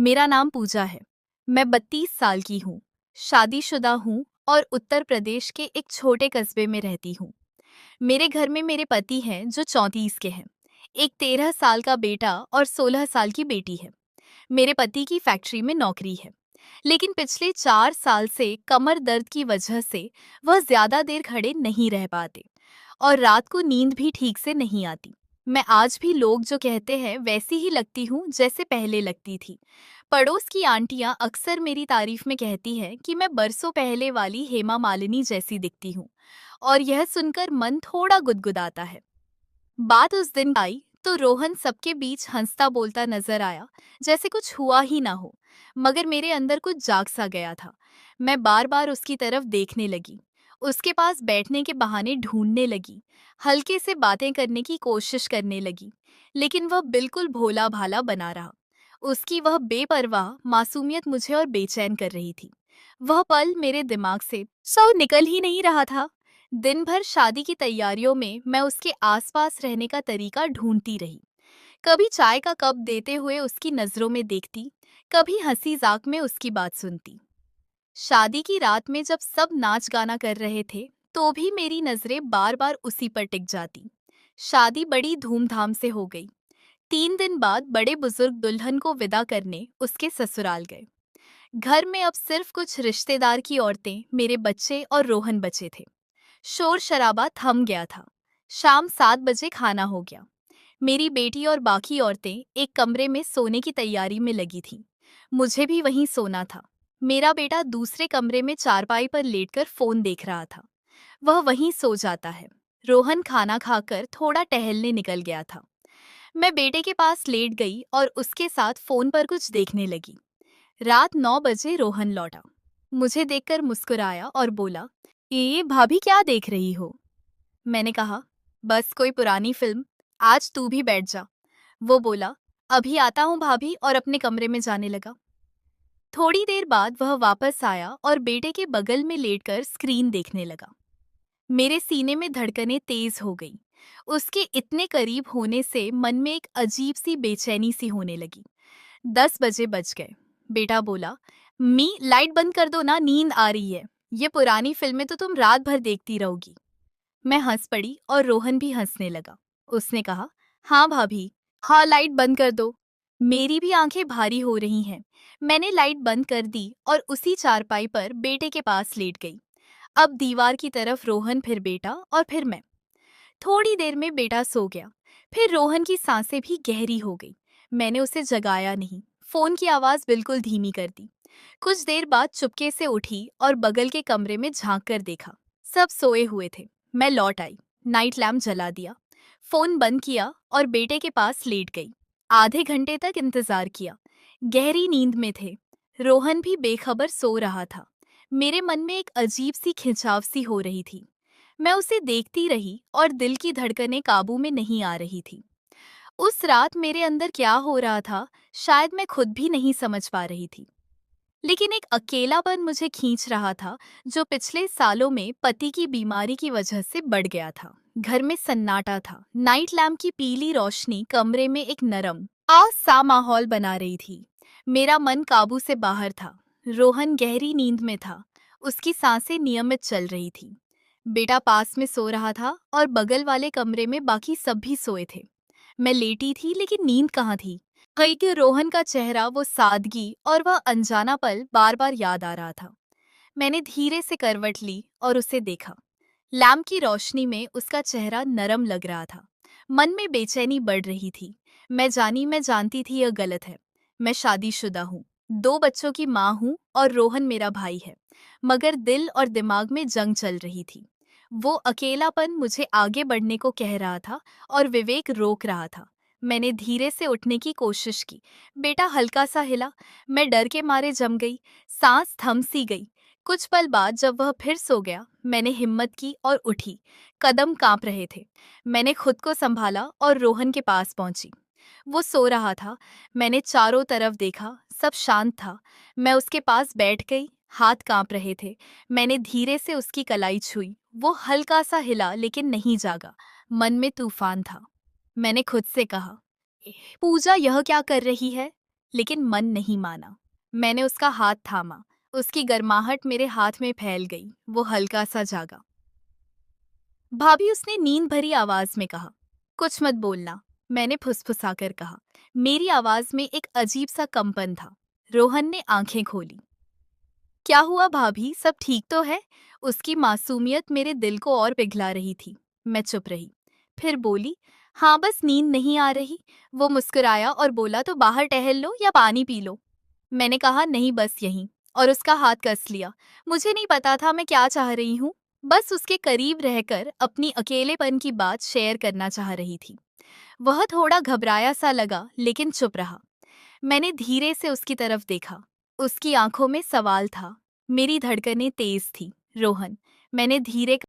मेरा नाम पूजा है। मैं 32 साल की हूँ, शादीशुदा हूँ और उत्तर प्रदेश के एक छोटे कस्बे में रहती हूँ। मेरे घर में मेरे पति हैं जो 34 के हैं। एक 13 साल का बेटा और 16 साल की बेटी है। मेरे पति की फैक्ट्री में नौकरी है, लेकिन पिछले 4 साल से कमर दर्द की वजह से वह ज्यादा देर खड़े नहीं रह पाते और रात को नींद भी ठीक से नहीं आती। मैं आज भी लोग जो कहते हैं वैसी ही लगती हूँ जैसे पहले लगती थी। पड़ोस की आंटियां अक्सर मेरी तारीफ में कहती हैं कि मैं बरसों पहले वाली हेमा मालिनी जैसी दिखती हूँ और यह सुनकर मन थोड़ा गुदगुदाता है। बात उस दिन आई तो रोहन सबके बीच हंसता बोलता नजर आया, जैसे कुछ हुआ ही ना हो। मगर मेरे अंदर कुछ जाग सा गया था। मैं बार बार उसकी तरफ देखने लगी, उसके पास बैठने के बहाने ढूंढने लगी, हल्के से बातें करने की कोशिश करने लगी, लेकिन वह बिल्कुल भोला भाला बना रहा। उसकी वह बेपरवाह मासूमियत मुझे और बेचैन कर रही थी। वह पल मेरे दिमाग से सौ निकल ही नहीं रहा था। दिन भर शादी की तैयारियों में मैं उसके आसपास रहने का तरीका ढूंढती रही। कभी चाय का कप देते हुए उसकी नजरों में देखती, कभी हंसी जाक में उसकी बात सुनती। शादी की रात में जब सब नाच गाना कर रहे थे, तो भी मेरी नजरें बार बार उसी पर टिक जाती। शादी बड़ी धूमधाम से हो गई। 3 दिन बाद बड़े बुजुर्ग दुल्हन को विदा करने उसके ससुराल गए। घर में अब सिर्फ कुछ रिश्तेदार की औरतें, मेरे बच्चे और रोहन बचे थे। शोर शराबा थम गया था। शाम 7 बजे खाना हो गया। मेरी बेटी और बाकी औरतें एक कमरे में सोने की तैयारी में लगी थीं। मुझे भी वहीं सोना था। मेरा बेटा दूसरे कमरे में चारपाई पर लेटकर फोन देख रहा था। वह वहीं सो जाता है। रोहन खाना खाकर थोड़ा टहलने निकल गया था। मैं बेटे के पास लेट गई और उसके साथ फोन पर कुछ देखने लगी। रात 9 बजे रोहन लौटा। मुझे देखकर मुस्कुराया और बोला, ये भाभी क्या देख रही हो? मैंने कहा, बस कोई पुरानी फिल्म, आज तू भी बैठ जा। वो बोला, अभी आता हूँ भाभी, और अपने कमरे में जाने लगा। थोड़ी देर बाद वह वापस आया और बेटे के बगल में लेटकर स्क्रीन देखने लगा। मेरे सीने में धड़कनें तेज हो गई। उसके इतने करीब होने से मन में एक अजीब सी बेचैनी सी होने लगी। 10 बजे बज गए। बेटा बोला, मी लाइट बंद कर दो ना, नींद आ रही है। ये पुरानी फिल्में तो तुम रात भर देखती रहोगी। मैं हंस पड़ी और रोहन भी हंसने लगा। उसने कहा, हाँ भाभी, हाँ लाइट बंद कर दो। मेरी भी आंखें भारी हो रही हैं। मैंने लाइट बंद कर दी और उसी चारपाई पर बेटे के पास लेट गई। अब दीवार की तरफ रोहन, फिर बेटा और फिर मैं। थोड़ी देर में बेटा सो गया। फिर रोहन की सांसें भी गहरी हो गई। मैंने उसे जगाया नहीं, फोन की आवाज बिल्कुल धीमी कर दी। कुछ देर बाद चुपके से उठी और बगल के कमरे में झांक कर देखा। सब सोए हुए थे। मैं लौट आई, नाइट लैम्प जला दिया, फोन बंद किया और बेटे के पास लेट गई। आधे घंटे तक इंतजार किया। गहरी नींद में थे। रोहन भी बेखबर सो रहा था। मेरे मन में एक अजीब सी खिंचाव सी हो रही थी। मैं उसे देखती रही और दिल की धड़कनें काबू में नहीं आ रही थी। उस रात मेरे अंदर क्या हो रहा था, शायद मैं खुद भी नहीं समझ पा रही थी। लेकिन एक अकेलापन मुझे खींच रहा था, जो पिछले सालों में पति की बीमारी की वजह से बढ़ गया था। घर में सन्नाटा था। नाइट लैम्प की पीली रोशनी कमरे में एक नरम सा माहौल बना रही थी। मेरा मन काबू से बाहर था। रोहन गहरी नींद में था। उसकी सांसें नियमित चल रही थी। बेटा पास में सो रहा था और बगल वाले कमरे में बाकी सब भी सोए थे। मैं लेटी थी, लेकिन नींद कहाँ थी। कई कि रोहन का चेहरा, वो सादगी और वह अनजाना पल बार बार याद आ रहा था। मैंने धीरे से करवट ली और उसे देखा। लैम्प की रोशनी में उसका चेहरा नरम लग रहा था। मन में बेचैनी बढ़ रही थी। मैं जानती थी यह गलत है। मैं शादीशुदा हूँ, 2 बच्चों की माँ हूँ और रोहन मेरा भाई है। मगर दिल और दिमाग में जंग चल रही थी। वो अकेलापन मुझे आगे बढ़ने को कह रहा था और विवेक रोक रहा था। मैंने धीरे से उठने की कोशिश की। बेटा हल्का सा हिला। मैं डर के मारे जम गई। सांस थम सी गई। कुछ पल बाद जब वह फिर सो गया, मैंने हिम्मत की और उठी। कदम कांप रहे थे। मैंने खुद को संभाला और रोहन के पास पहुंची। वो सो रहा था। मैंने चारों तरफ देखा, सब शांत था। मैं उसके पास बैठ गई। हाथ कांप रहे थे। मैंने धीरे से उसकी कलाई छुई। वो हल्का सा हिला, लेकिन नहीं जागा। मन में तूफान था। मैंने खुद से कहा, पूजा यह क्या कर रही है? लेकिन मन नहीं माना। मैंने उसका हाथ थामा। उसकी गर्माहट मेरे हाथ में फैल गई। वो हल्का सा जागा। भाभी, उसने नींद भरी आवाज में कहा। कुछ मत बोलना, मैंने फुसफुसाकर कहा। मेरी आवाज में एक अजीब सा कंपन था। रोहन ने आंखें खोली। क्या हुआ भाभी, सब ठीक तो है? उसकी मासूमियत मेरे दिल को और पिघला रही थी। मैं चुप रही। फिर बोली, हाँ बस नींद नहीं आ रही। वो मुस्कुराया और बोला, तो बाहर टहल लो या पानी पी लो। मैंने कहा, नहीं बस यहीं, और उसका हाथ कस लिया। मुझे नहीं पता था मैं क्या चाह रही हूँ। बस उसके करीब रहकर अपनी अकेलेपन की बात शेयर करना चाह रही थी। वह थोड़ा घबराया सा लगा लेकिन चुप रहा। मैंने धीरे से उसकी तरफ देखा। उसकी आंखों में सवाल था। मेरी धड़कनें तेज थी। रोहन, मैंने धीरे